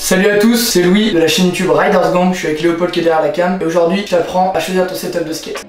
Salut à tous, c'est Louis de la chaîne YouTube Riders Gang, je suis avec Léopold qui est derrière la cam et aujourd'hui je t'apprends à choisir ton setup de skate.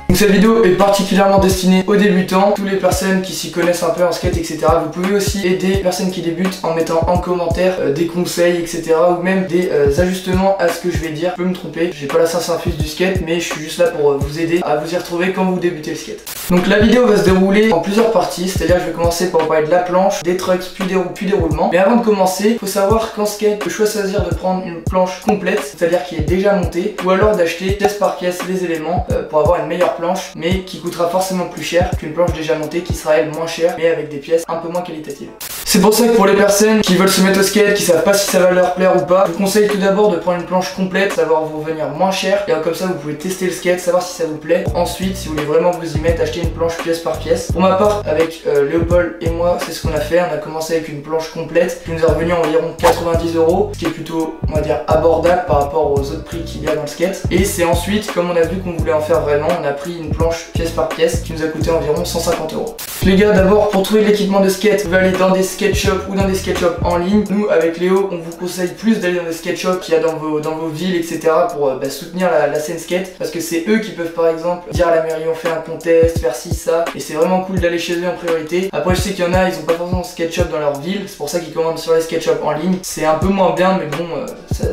Donc cette vidéo est particulièrement destinée aux débutants, toutes les personnes qui s'y connaissent un peu en skate, etc. Vous pouvez aussi aider les personnes qui débutent en mettant en commentaire des conseils, etc. ou même des ajustements à ce que je vais dire. Je peux me tromper, j'ai pas la science infuse du skate, mais je suis juste là pour vous aider à vous y retrouver quand vous débutez le skate. Donc la vidéo va se dérouler en plusieurs parties, c'est-à-dire que je vais commencer par parler de la planche, des trucks, puis des roulements. Mais avant de commencer, il faut savoir qu'en skate, je peux choisir de prendre une planche complète, c'est-à-dire qui est déjà montée, ou alors d'acheter pièce par pièce les éléments pour avoir une meilleure planche, mais qui coûtera forcément plus cher qu'une planche déjà montée qui sera elle moins chère, mais avec des pièces un peu moins qualitatives. C'est pour ça que pour les personnes qui veulent se mettre au skate, qui savent pas si ça va leur plaire ou pas, je vous conseille tout d'abord de prendre une planche complète, ça va vous revenir moins cher, et comme ça vous pouvez tester le skate, savoir si ça vous plaît. Ensuite, si vous voulez vraiment vous y mettre, acheter une planche pièce par pièce. Pour ma part, avec Léopold et moi, c'est ce qu'on a fait. On a commencé avec une planche complète qui nous est revenue environ 90 €, ce qui est plutôt, on va dire, abordable par rapport aux autres prix qu'il y a dans le skate. Et c'est ensuite, comme on a vu qu'on voulait en faire vraiment, on a pris une planche pièce par pièce qui nous a coûté environ 150 €. Les gars, d'abord, pour trouver l'équipement de skate, vous pouvez aller dans des skate shops ou dans des skate shops en ligne. Nous, avec Léo, on vous conseille plus d'aller dans des skate shops qu'il y a dans vos villes, etc. pour soutenir la scène skate, parce que c'est eux qui peuvent, par exemple, dire à la mairie on fait un contest, faire ci, ça, et c'est vraiment cool d'aller chez eux en priorité. Après, je sais qu'il y en a, ils ont pas forcément de skate shop dans leur ville, c'est pour ça qu'ils commandent sur les skate shops en ligne. C'est un peu moins bien, mais bon,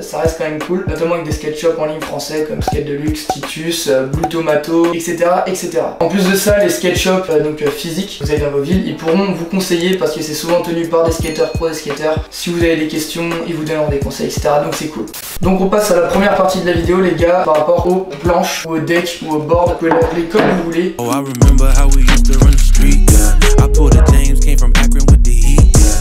ça reste quand même cool, notamment avec des skate shops en ligne français comme Skate Deluxe, Titus, Blue Tomato, etc., etc. En plus de ça, les skate shops physiques, vous avez dans vos villes, ils pourront vous conseiller parce que c'est souvent tenu par des skateurs pro, des skateurs. Si vous avez des questions, ils vous donneront des conseils, etc. Donc c'est cool. Donc on passe à la première partie de la vidéo, les gars, par rapport aux planches, ou aux decks, ou aux boards. Vous pouvez l'appeler comme vous voulez.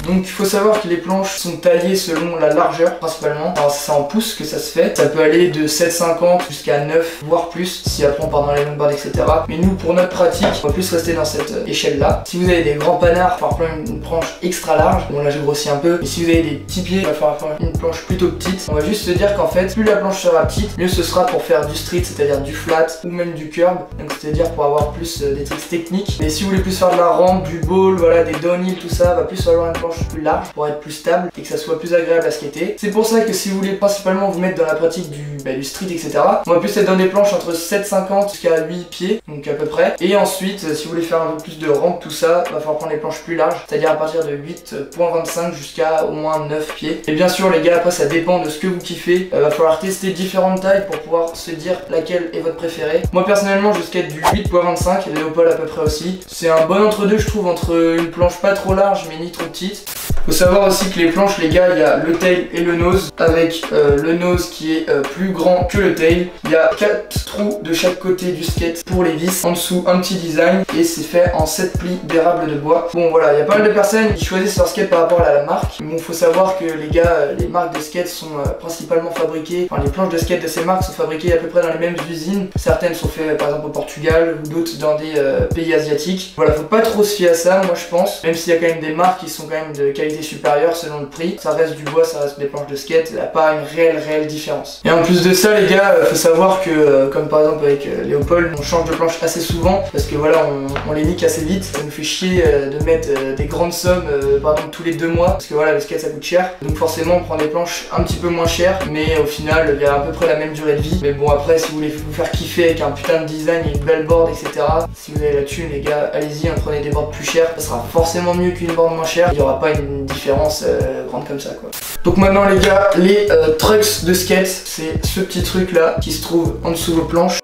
Donc il faut savoir que les planches sont taillées selon la largeur principalement. Alors c'est en pouces que ça se fait. Ça peut aller de 7,50 jusqu'à 9 voire plus si après on part dans les longboards, etc. Mais nous pour notre pratique on va plus rester dans cette échelle là. Si vous avez des grands panards, par exemple une planche extra large, bon là j'ai grossi un peu, mais si vous avez des petits pieds, il va falloir faire une planche plutôt petite. On va juste se dire qu'en fait plus la planche sera petite, mieux ce sera pour faire du street, c'est-à-dire du flat ou même du curb, donc c'est-à-dire pour avoir plus des trucs techniques. Mais si vous voulez plus faire de la rampe, du ball, voilà, des downhill, tout ça, va plus falloir une planche plus large pour être plus stable et que ça soit plus agréable à skater. C'est pour ça que si vous voulez principalement vous mettre dans la pratique du street, etc., on va plus être dans des planches entre 7,50 jusqu'à 8 pieds, donc à peu près. Et ensuite, si vous voulez faire un peu plus de rampe, tout ça, va falloir prendre des planches plus larges, c'est-à-dire à partir de 8,25 jusqu'à au moins 9 pieds. Et bien sûr les gars, après ça dépend de ce que vous kiffez, va falloir tester différentes tailles pour pouvoir se dire laquelle est votre préférée. Moi personnellement je skate du 8,25 et Léopold à peu près aussi. C'est un bon entre-deux je trouve, entre une planche pas trop large mais ni trop petite. Faut savoir aussi que les planches les gars, il y a le tail et le nose, avec le nose qui est plus grand que le tail. Il y a 4 trous de chaque côté du skate pour les vis, en dessous un petit design et c'est fait en 7 plis d'érable de bois. Bon voilà, il y a pas mal de personnes qui choisissent leur skate par rapport à la marque. Bon, faut savoir que les gars, les marques de skate sont principalement fabriquées, enfin les planches de skate de ces marques sont fabriquées à peu près dans les mêmes usines. Certaines sont faites par exemple au Portugal ou d'autres dans des pays asiatiques. Voilà, faut pas trop se fier à ça moi je pense, même s'il y a quand même des marques qui sont quand même de qualité supérieure selon le prix. Ça reste du bois, ça reste des planches de skate, il n'y a pas une réelle différence. Et en plus de ça les gars, faut savoir que comme par exemple avec Léopold, on change de planche assez souvent parce que voilà, on les nique assez vite. Ça nous fait chier de mettre des grandes sommes par exemple tous les 2 mois parce que voilà, le skate ça coûte cher. Donc forcément on prend des planches un petit peu moins chères, mais au final il y a à peu près la même durée de vie. Mais bon après si vous voulez vous faire kiffer avec un putain de design et une belle board, etc., si vous avez la thune les gars, allez-y, prenez des boards plus chères, ça sera forcément mieux qu'une board moins chère. Il n'y aura pas une différence grande comme ça quoi. Donc maintenant les gars, les trucks de skate, c'est ce petit truc là qui se trouve en dessous de vos planches.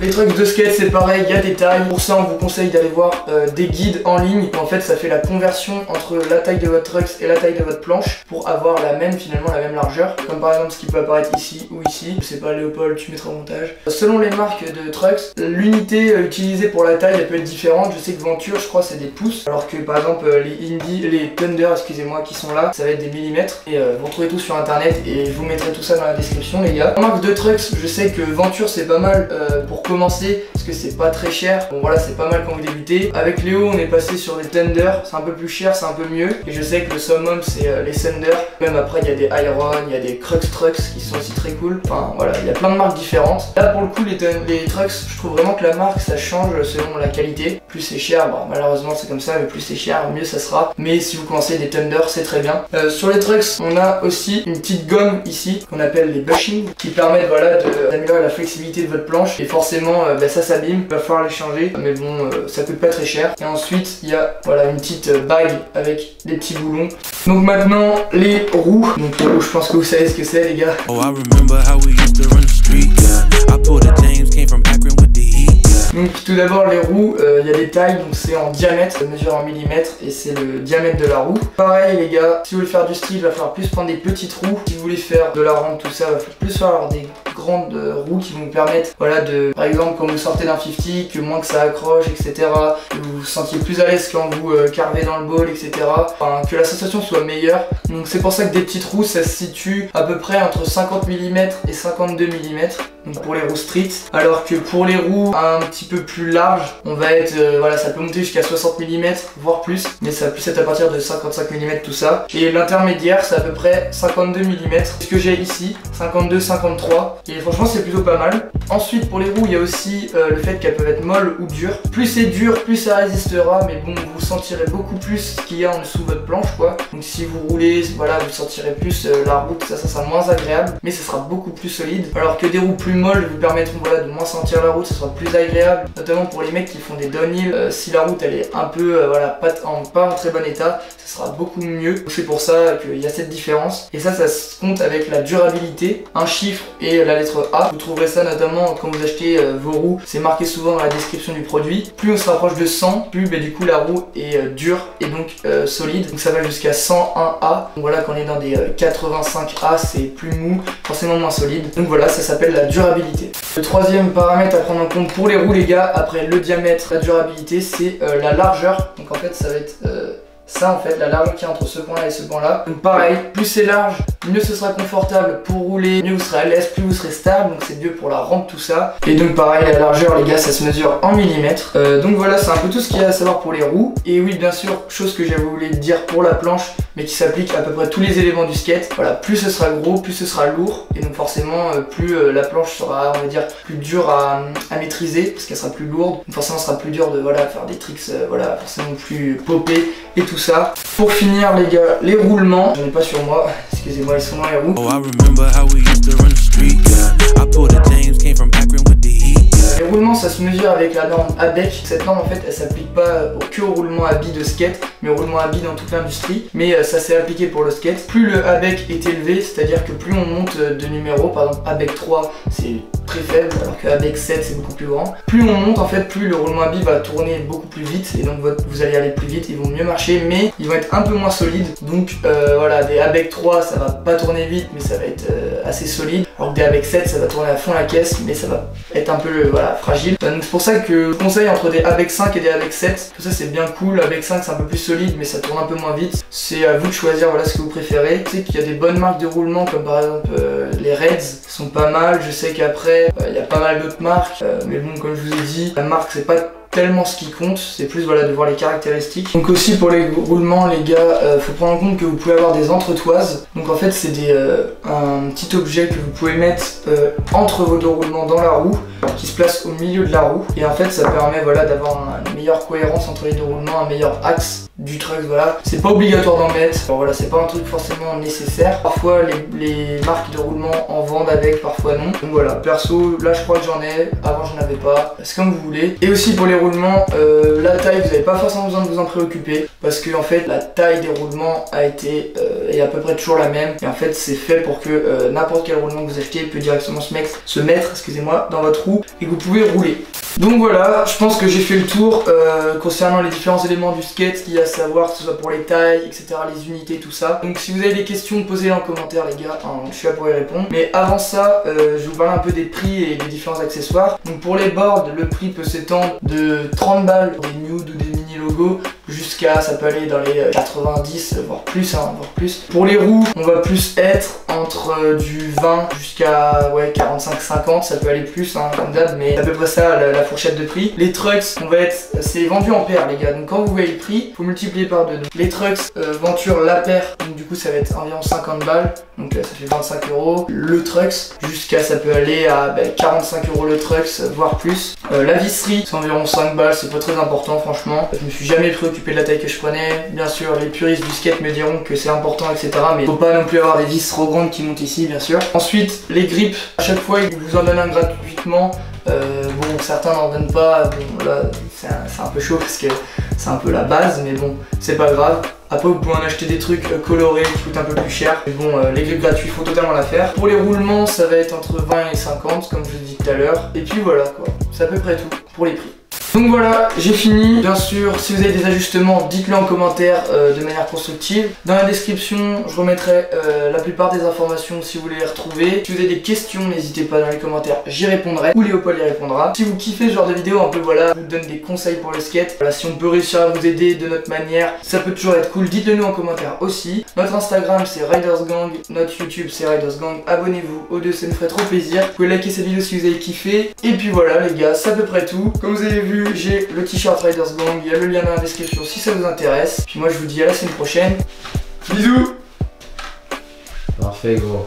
Les trucs de skate c'est pareil, il y a des tailles. Pour ça on vous conseille d'aller voir des guides en ligne. En fait ça fait la conversion entre la taille de votre trucks et la taille de votre planche pour avoir finalement la même largeur. Comme par exemple ce qui peut apparaître ici ou ici. Je sais pas Léopold, tu mettras au montage. Selon les marques de trucks, l'unité utilisée pour la taille elle peut être différente. Je sais que Venture je crois c'est des pouces, alors que par exemple les Thunder excusez-moi qui sont là, ça va être des millimètres. Et vous retrouvez tout sur internet et je vous mettrai tout ça dans la description les gars. En marque de trucks, je sais que Venture c'est pas mal pour commencer parce que c'est pas très cher. Bon voilà, c'est pas mal quand vous débutez. Avec Léo on est passé sur des Thunder, c'est un peu plus cher, c'est un peu mieux. Et je sais que le summum c'est les Thunder. Même après il y a des Iron, il y a des Crux Trucks qui sont aussi très cool. Enfin voilà, il y a plein de marques différentes. Là pour le coup les Trucks, je trouve vraiment que la marque ça change selon la qualité. Plus c'est cher, bon, malheureusement c'est comme ça, mais plus c'est cher, mieux ça sera. Mais si vous commencez des Thunder, c'est très bien. Sur les Trucks, on a aussi une petite gomme ici qu'on appelle les bushings qui permettent voilà d'améliorer la flexibilité de votre planche. Et forcément ça s'abîme, il va falloir les changer. Mais bon, ça coûte pas très cher. Et ensuite il y a voilà une petite bague avec des petits boulons. Donc maintenant les roues. Donc les roues, je pense que vous savez ce que c'est les gars. Oh, I remember how we used to run the street. I pulled a James, came from Akron with the heat. Donc tout d'abord les roues, il y a des tailles, donc c'est en diamètre, ça mesure en millimètres et c'est le diamètre de la roue. Pareil les gars, si vous voulez faire du style, il va falloir plus prendre des petites roues. Si vous voulez faire de la rampe, tout ça, il va falloir plus faire des grandes roues qui vont vous permettre, voilà, de, par exemple quand vous sortez d'un 50, que moins que ça accroche, etc. Que vous vous sentiez plus à l'aise quand vous carvez dans le bol, etc. Enfin, que la sensation soit meilleure. Donc c'est pour ça que des petites roues, ça se situe à peu près entre 50 mm et 52 mm. Donc pour les roues street, alors que pour les roues un petit peu plus larges, on va être, voilà, ça peut monter jusqu'à 60 mm, voire plus, mais ça va plus être à partir de 55 mm tout ça. Et l'intermédiaire, c'est à peu près 52 mm, ce que j'ai ici, 52, 53, et franchement c'est plutôt pas mal. Ensuite pour les roues, il y a aussi le fait qu'elles peuvent être molles ou dures. Plus c'est dur, plus ça résistera, mais bon, vous sentirez beaucoup plus ce qu'il y a en dessous de votre planche, quoi. Donc si vous roulez, voilà, vous sentirez plus la roue, ça sera moins agréable, mais ça sera beaucoup plus solide. Alors que des roues plus molles vous permettront, voilà, de moins sentir la route, ça sera plus agréable, notamment pour les mecs qui font des downhill. Si la route elle est un peu voilà, pas en très bon état, ça sera beaucoup mieux. C'est pour ça qu'il y a cette différence, et ça se compte avec la durabilité, un chiffre et la lettre A. Vous trouverez ça notamment quand vous achetez vos roues, c'est marqué souvent dans la description du produit. Plus on se rapproche de 100, plus du coup la roue est dure et donc solide. Donc ça va jusqu'à 101A. Donc voilà, quand on est dans des 85A, c'est plus mou, forcément moins solide. Donc voilà, ça s'appelle la durabilité. Le troisième paramètre à prendre en compte pour les roues les gars, après le diamètre, la durabilité, c'est la largeur. Donc en fait ça va être ça en fait, la largeur qui est entre ce point là et ce point là. Donc pareil, plus c'est large, mieux ce sera confortable pour rouler, mieux vous serez à l'aise, plus vous serez stable, donc c'est mieux pour la rampe, tout ça. Et donc pareil, la largeur les gars, ça se mesure en millimètres. Donc voilà, c'est un peu tout ce qu'il y a à savoir pour les roues. Et oui, bien sûr, chose que j'avais voulu dire pour la planche, mais qui s'applique à peu près tous les éléments du skate. Voilà, plus ce sera gros, plus ce sera lourd, et donc forcément plus la planche sera, on va dire, plus dure à maîtriser, parce qu'elle sera plus lourde. Donc forcément ce sera plus dur de voilà, faire des tricks voilà, forcément plus popés et tout ça. Pour finir les gars, les roulements, j'en ai pas sur moi, excusez-moi, ils sont dans les roues. Oh, I remember how we used to run the street. I pulled a James, came from Akron with the heat. Les roulements, ça se mesure avec la norme ABEC. Cette norme en fait elle s'applique pas que au roulement à billes de skate, mais au roulement à billes dans toute l'industrie. Mais ça s'est appliqué pour le skate. Plus le ABEC est élevé, c'est-à-dire que plus on monte de numéros, par exemple ABEC 3 c'est très faible, alors que ABEC 7 c'est beaucoup plus grand. Plus on monte en fait, plus le roulement à billes va tourner beaucoup plus vite, et donc vous allez aller plus vite, ils vont mieux marcher, mais ils vont être un peu moins solides. Donc voilà, des ABEC 3 ça va pas tourner vite, mais ça va être assez solide, alors que des ABEC 7 ça va tourner à fond la caisse, mais ça va être un peu voilà, fragile. Donc c'est pour ça que je conseille entre des ABEC 5 et des ABEC 7. Tout ça c'est bien cool. ABEC 5 c'est un peu plus solide, mais ça tourne un peu moins vite. C'est à vous de choisir voilà, ce que vous préférez. Je sais qu'il y a des bonnes marques de roulement, comme par exemple les Reds sont pas mal. Je sais qu'après il y a pas mal d'autres marques, mais bon, comme je vous ai dit, la marque c'est pas tellement ce qui compte, c'est plus voilà, de voir les caractéristiques. Donc aussi pour les roulements les gars, faut prendre en compte que vous pouvez avoir des entretoises. Donc en fait c'est un petit objet que vous pouvez mettre entre vos deux roulements dans la roue, qui se place au milieu de la roue, et en fait ça permet voilà, d'avoir une meilleure cohérence entre les deux roulements, un meilleur axe du truck. Voilà, c'est pas obligatoire d'en mettre, alors, voilà, c'est pas un truc forcément nécessaire. Parfois les marques de roulement en vendent avec, parfois non. Donc voilà, perso là je crois que j'en ai, avant j'en avais pas, c'est comme vous voulez. Et aussi pour les roulements, la taille, vous n'avez pas forcément besoin de vous en préoccuper, parce que en fait la taille des roulements a été est à peu près toujours la même, et en fait c'est fait pour que n'importe quel roulement que vous achetez peut directement se mettre excusez-moi, dans votre roue, et que vous pouvez rouler. Donc voilà, je pense que j'ai fait le tour concernant les différents éléments du skate, ce qu'il y a à savoir, que ce soit pour les tailles, etc., les unités, tout ça. Donc si vous avez des questions, posez-les en commentaire les gars, je suis là pour y répondre. Mais avant ça, je vais vous parler un peu des prix et des différents accessoires. Donc pour les boards, le prix peut s'étendre de 30 balles pour des nude ou des mini low logo, jusqu'à, ça peut aller dans les 90, voire plus, hein, voire plus. Pour les roues, on va plus être entre du 20 jusqu'à ouais, 45-50, ça peut aller plus, hein, comme d'hab, mais c'est à peu près ça la fourchette de prix. Les trucks, on va être, c'est vendu en paire les gars, donc quand vous voyez le prix, faut multiplier par 2. Donc, les trucks, Venture la paire, donc du coup ça va être environ 50 balles, donc ça fait 25 euros. Le trucks, jusqu'à, ça peut aller à 45 euros le trucks, voire plus. La visserie, c'est environ 5 balles, c'est pas très important franchement. Je me suis jamais préoccupé de la taille que je prenais. Bien sûr, les puristes du skate me diront que c'est important, etc. Mais faut pas non plus avoir des vis trop grandes qui montent ici, bien sûr. Ensuite, les grips, à chaque fois, ils vous en donnent un gratuitement. Bon, certains n'en donnent pas. Bon, là, c'est un peu chaud parce que c'est un peu la base, mais bon, c'est pas grave. Après, vous pouvez en acheter des trucs colorés qui coûtent un peu plus cher. Mais bon, les grips gratuits, faut totalement l'affaire. Pour les roulements, ça va être entre 20 et 50, comme je vous dis tout à l'heure. Et puis voilà, quoi. C'est à peu près tout pour les prix. Donc voilà, j'ai fini. Bien sûr, si vous avez des ajustements, dites-le en commentaire de manière constructive. Dans la description, je remettrai la plupart des informations si vous voulez les retrouver. Si vous avez des questions, n'hésitez pas dans les commentaires, j'y répondrai. Ou Léopold y répondra. Si vous kiffez ce genre de vidéo, un peu voilà, je vous donne des conseils pour le skate. Voilà, si on peut réussir à vous aider de notre manière, ça peut toujours être cool. Dites-le nous en commentaire aussi. Notre Instagram c'est Riders Gang, notre YouTube c'est Riders Gang. Abonnez-vous aux deux, ça me ferait trop plaisir. Vous pouvez liker cette vidéo si vous avez kiffé. Et puis voilà les gars, c'est à peu près tout. Comme vous avez vu, j'ai le t-shirt Riders Gang, il y a le lien dans la description si ça vous intéresse. Puis moi je vous dis à la semaine prochaine. Bisous. Parfait gros.